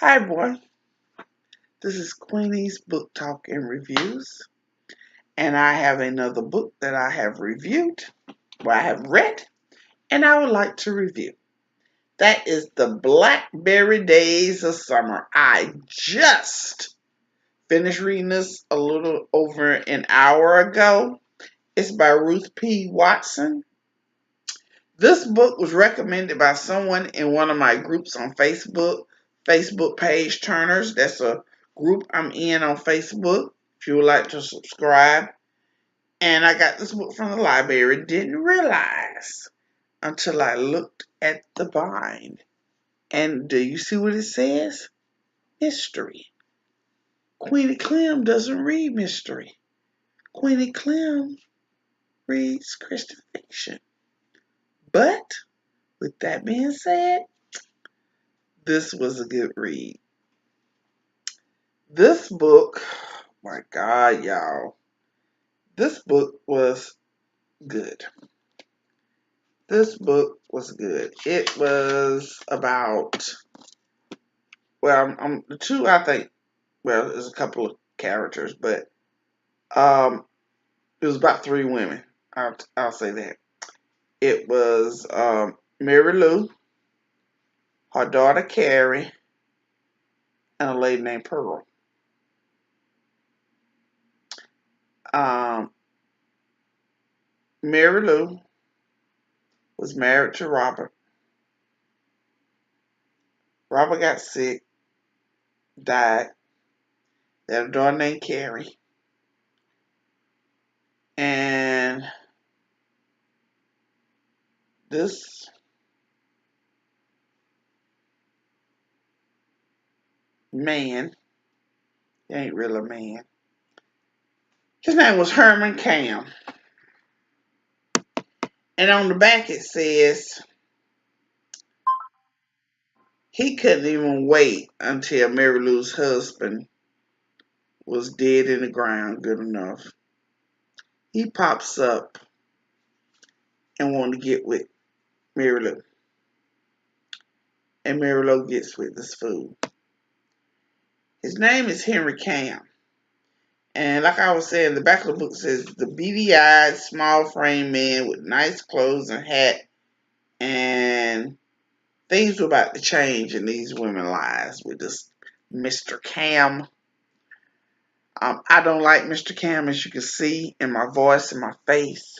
Hi everyone, this is Queenie's Book Talk and Reviews, and I have another book that I have reviewed, I have read, and I would like to review. That is The Blackberry Days of Summer. I just finished reading this a little over an hour ago. It's by Ruth P. Watson. This book was recommended by someone in one of my groups on Facebook page Turners. That's a group I'm in on Facebook. If you would like to subscribe. And I got this book from the library. Didn't realize until I looked at the bind. And do you see what it says? Mystery. Queenie Clem doesn't read mystery. Queenie Clem reads Christian fiction. But with that being said, this was a good read. This book, my God, y'all, this book was good. This book was good. It was about, the two, I think, there's a couple of characters, but it was about three women. I'll say that. It was Mary Lou, her daughter Carrie, and a lady named Pearl. Um, Mary Lou was married to Robert. Robert got sick, died. They had a daughter named Carrie. And this man, he ain't really a man. His name was Herman Cam. And on the back it says he couldn't even wait until Mary Lou's husband was dead in the ground good enough. He pops up and wanted to get with Mary Lou. And Mary Lou gets with this fool. His name is Henry Cam. And like I was saying, the back of the book says the beady-eyed, small-framed man with nice clothes and hat, and things were about to change in these women's lives with this Mr. Cam. I don't like Mr. Cam, as you can see in my voice and my face.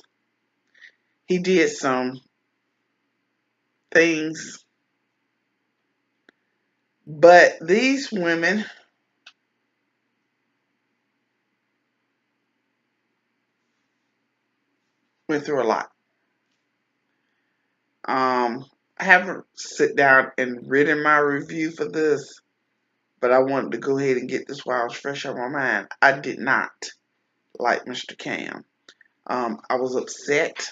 He did some things, but these women went through a lot. I haven't sit down and written my review for this, but I wanted to go ahead and get this while I was fresh on my mind. I did not like Mr. Cam. I was upset.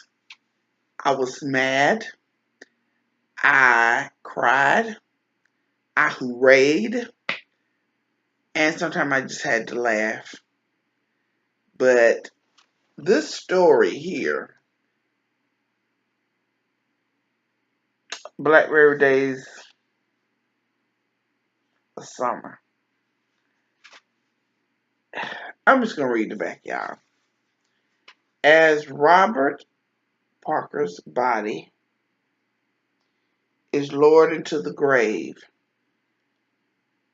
I was mad. I cried. I hoorayed. And sometimes I just had to laugh. But this story here, Blackberry Days of Summer. I'm just going to read the back, y'all. As Robert Parker's body is lowered into the grave,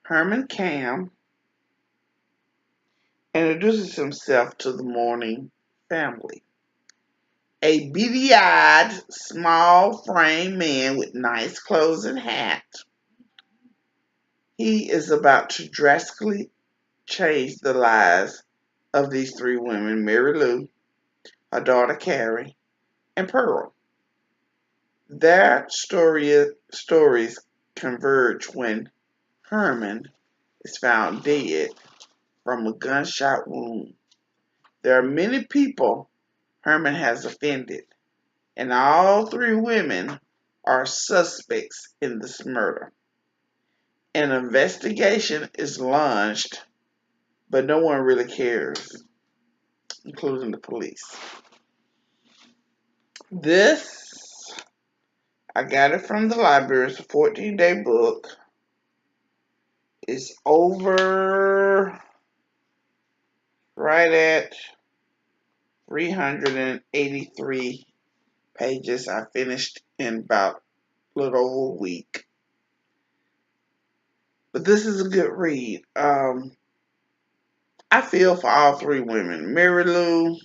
Herman Cam introduces himself to the mourning family. A beady-eyed, small-framed man with nice clothes and hat. He is about to drastically change the lives of these three women, Mary Lou, her daughter Carrie, and Pearl. Their stories converge when Herman is found dead from a gunshot wound. There are many people Herman has offended, and all three women are suspects in this murder. An investigation is launched, but no one really cares, including the police. I got it from the library. It's a 14-day book. is over right at 383 pages. I finished in about a little over a week. But this is a good read. I feel for all three women. Mary Lou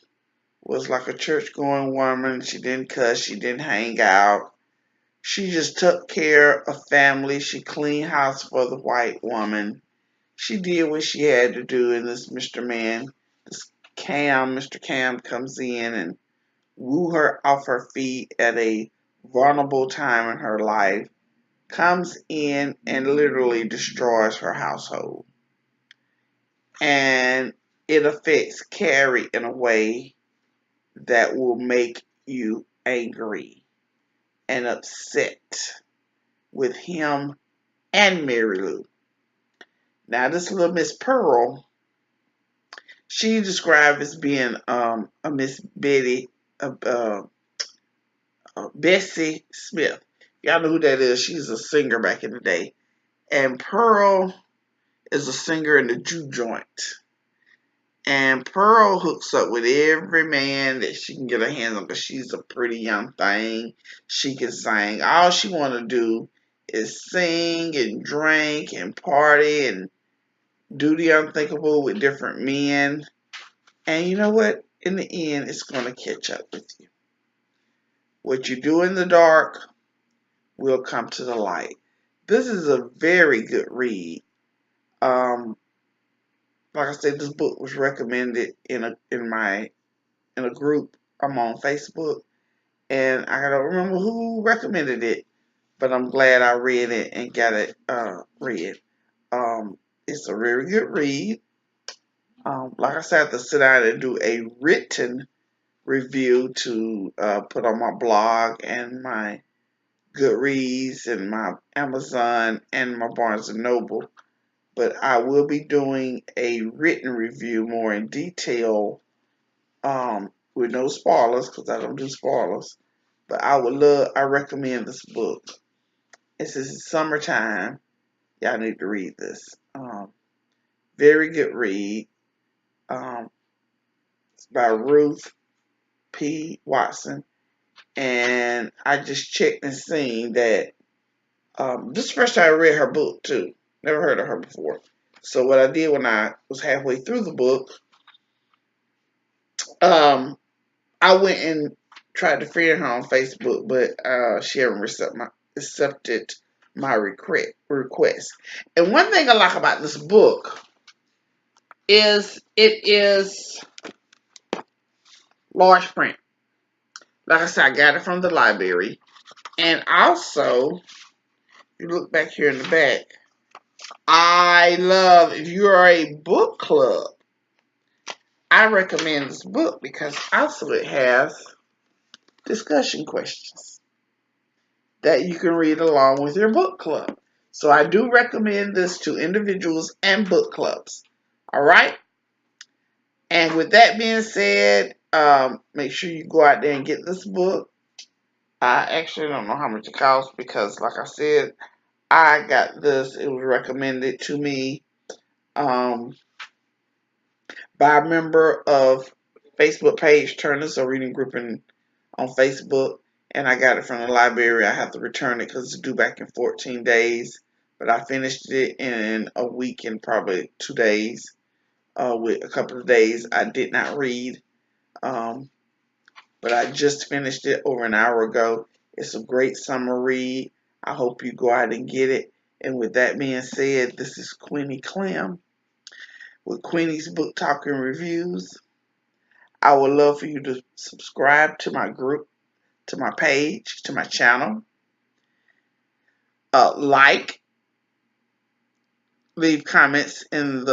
was like a church-going woman. She didn't cuss. She didn't hang out. She just took care of family. She cleaned house for the white woman. She did what she had to do. And this Mr. Cam comes in and woo her off her feet at a vulnerable time in her life. Comes in and literally destroys her household. And it affects Carrie in a way that will make you angry and upset with him and Mary Lou. Now, this little Miss Pearl, she described as being a Miss Bessie Smith. Y'all know who that is. She's a singer back in the day. And Pearl is a singer in the Jew joint. And Pearl hooks up with every man that she can get her hands on because she's a pretty young thing. She can sing. All she want to do is sing and drink and party and do the unthinkable with different men. And you know what? In the end, it's going to catch up with you. What you do in the dark will come to the light. This is a very good read. Like I said, this book was recommended in a group I'm on Facebook, and I don't remember who recommended it, but I'm glad I read it and got it read. It's a very good read. Like I said, I have to sit down and do a written review to put on my blog and my Goodreads and my Amazon and my Barnes & Noble. But I will be doing a written review more in detail with no spoilers because I don't do spoilers. But I recommend this book. It's summertime. Y'all need to read this. Very good read. It's by Ruth P. Watson. And I just checked and seen that this is the first time I read her book too. Never heard of her before. So what I did when I was halfway through the book, I went and tried to friend her on Facebook, but she hadn't accepted my request. And one thing I like about this book is it is large print. Like I said, I got it from the library. And also, you look back here in the back, if you are a book club, I recommend this book because also it has discussion questions that you can read along with your book club. So I do recommend this to individuals and book clubs. All right? And with that being said, make sure you go out there and get this book. I actually don't know how much it costs because, like I said, I got this. It was recommended to me by a member of Facebook page Turners, a reading group on Facebook. And I got it from the library. I have to return it because it's due back in 14 days. But I finished it in a week and probably 2 days. With a couple of days I did not read. But I just finished it over an hour ago. It's a great summer read. I hope you go out and get it. And with that being said, this is Queenie Clem with Queenie's Book Talk and Reviews. I would love for you to subscribe to my group, to my page, to my channel. Like, leave comments in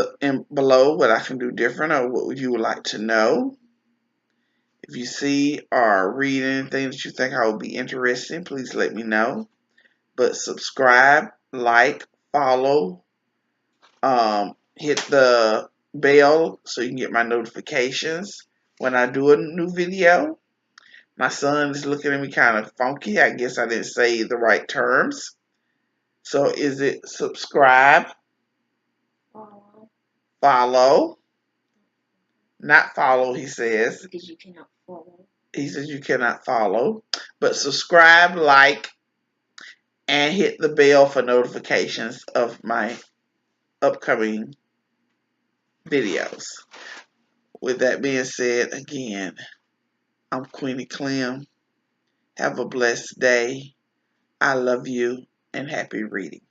below what I can do different or what you would like to know. If you see or read anything that you think I would be interested in, please let me know. But subscribe, like, follow, hit the bell so you can get my notifications when I do a new video. My son is looking at me kind of funky. I guess I didn't say the right terms. So is it subscribe, follow, not follow, he says. Because you cannot follow. He says you cannot follow, but subscribe, like, and hit the bell for notifications of my upcoming videos. With that being said, again, I'm Queenie Clem. Have a blessed day. I love you and happy reading.